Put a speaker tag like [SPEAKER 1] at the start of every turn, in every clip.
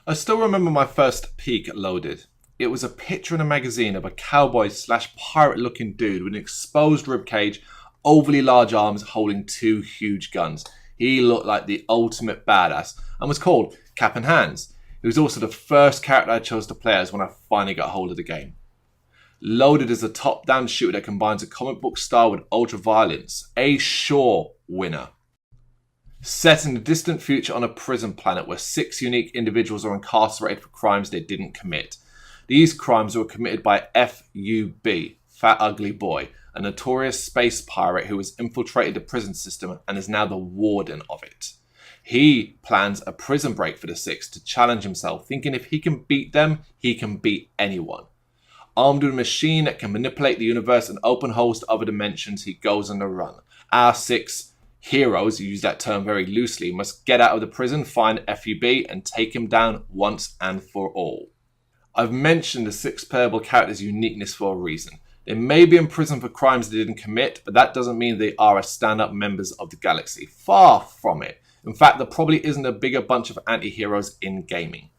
[SPEAKER 1] I still remember my first peek at Loaded. It was a picture in a magazine of a cowboy slash pirate looking dude with an exposed ribcage, overly large arms holding two huge guns. He looked like the ultimate badass and was called Cap and Hands. He was also the first character I chose to play as when I finally got hold of the game. Loaded is a top-down shooter that combines a comic book style with ultra-violence. A sure winner. Set in the distant future on a prison planet where 6 unique individuals are incarcerated for crimes they didn't commit. These crimes were committed by FUB, Fat Ugly Boy, a notorious space pirate who has infiltrated the prison system and is now the warden of it. He plans a prison break for the 6 to challenge himself, thinking if he can beat them, he can beat anyone. Armed with a machine that can manipulate the universe and open holes to other dimensions, he goes on the run. Our 6 heroes, use that term very loosely, must get out of the prison, find FUB, and take him down once and for all. I've mentioned the 6 playable characters' uniqueness for a reason. They may be in prison for crimes they didn't commit, but that doesn't mean they are as stand-up members of the galaxy. Far from it. In fact, there probably isn't a bigger bunch of anti-heroes in gaming.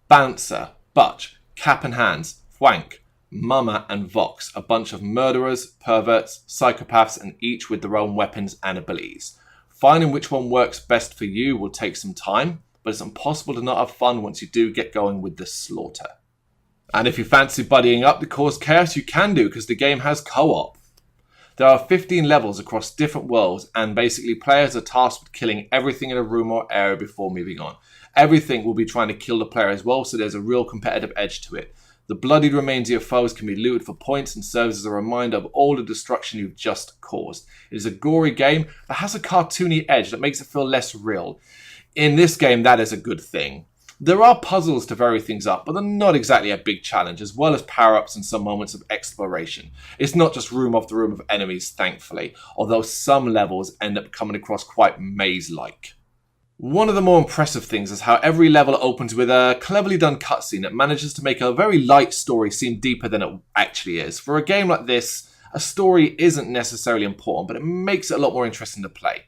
[SPEAKER 1] Bouncer, Butch, Cap and Hands, Thwank, Mama and Vox, a bunch of murderers, perverts, psychopaths, and each with their own weapons and abilities. Finding which one works best for you will take some time, but it's impossible to not have fun once you do get going with the slaughter. And if you fancy buddying up to cause chaos, you can do, because the game has co-op. There are 15 levels across different worlds, and basically players are tasked with killing everything in a room or area before moving on. Everything will be trying to kill the player as well, so there's a real competitive edge to it. The bloodied remains of your foes can be looted for points and serves as a reminder of all the destruction you've just caused. It is a gory game that has a cartoony edge that makes it feel less real. In this game, that is a good thing. There are puzzles to vary things up, but they're not exactly a big challenge, as well as power-ups and some moments of exploration. It's not just room after room of enemies, thankfully, although some levels end up coming across quite maze-like. One of the more impressive things is how every level opens with a cleverly done cutscene that manages to make a very light story seem deeper than it actually is. For a game like this, a story isn't necessarily important, but it makes it a lot more interesting to play.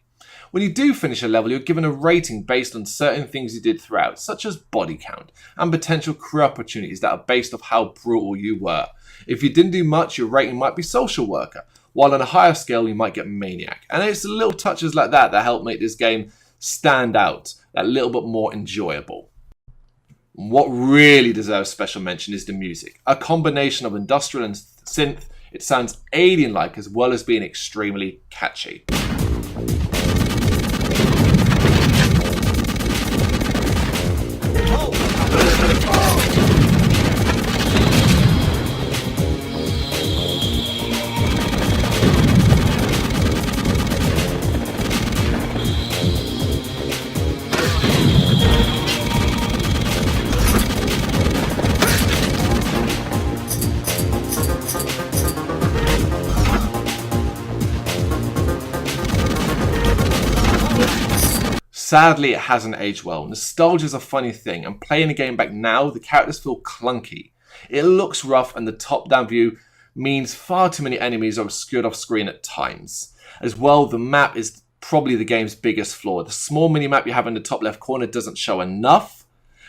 [SPEAKER 1] When you do finish a level, you're given a rating based on certain things you did throughout, such as body count, and potential career opportunities that are based off how brutal you were. If you didn't do much, your rating might be social worker, while on a higher scale, you might get maniac. And it's the little touches like that that help make this game stand out, that little bit more enjoyable. What really deserves special mention is the music. A combination of industrial and synth, it sounds alien-like as well as being extremely catchy. Sadly, it hasn't aged well. Nostalgia is a funny thing, and playing the game back now, the characters feel clunky. It looks rough, and the top-down view means far too many enemies are obscured off screen at times. As well, the map is probably the game's biggest flaw. The small mini-map you have in the top left corner doesn't show enough,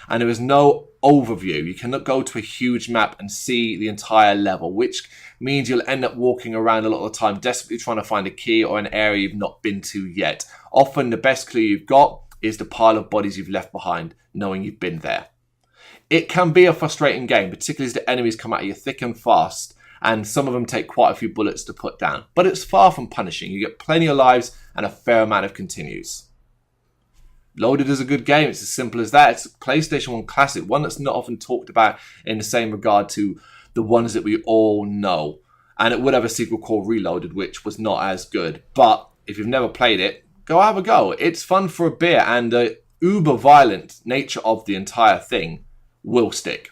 [SPEAKER 1] and there is no overview. You cannot go to a huge map and see the entire level, which means you'll end up walking around a lot of the time desperately trying to find a key or an area you've not been to yet. Often the best clue you've got is the pile of bodies you've left behind, knowing you've been there. It can be a frustrating game, particularly as the enemies come at you thick and fast, and some of them take quite a few bullets to put down. But it's far from punishing. You get plenty of lives and a fair amount of continues. Loaded is a good game. It's as simple as that. It's a PlayStation 1 classic, one that's not often talked about in the same regard to the ones that we all know. And it would have a sequel called Reloaded, which was not as good. But if you've never played it, go have a go. It's fun for a beer, and the uber-violent nature of the entire thing will stick.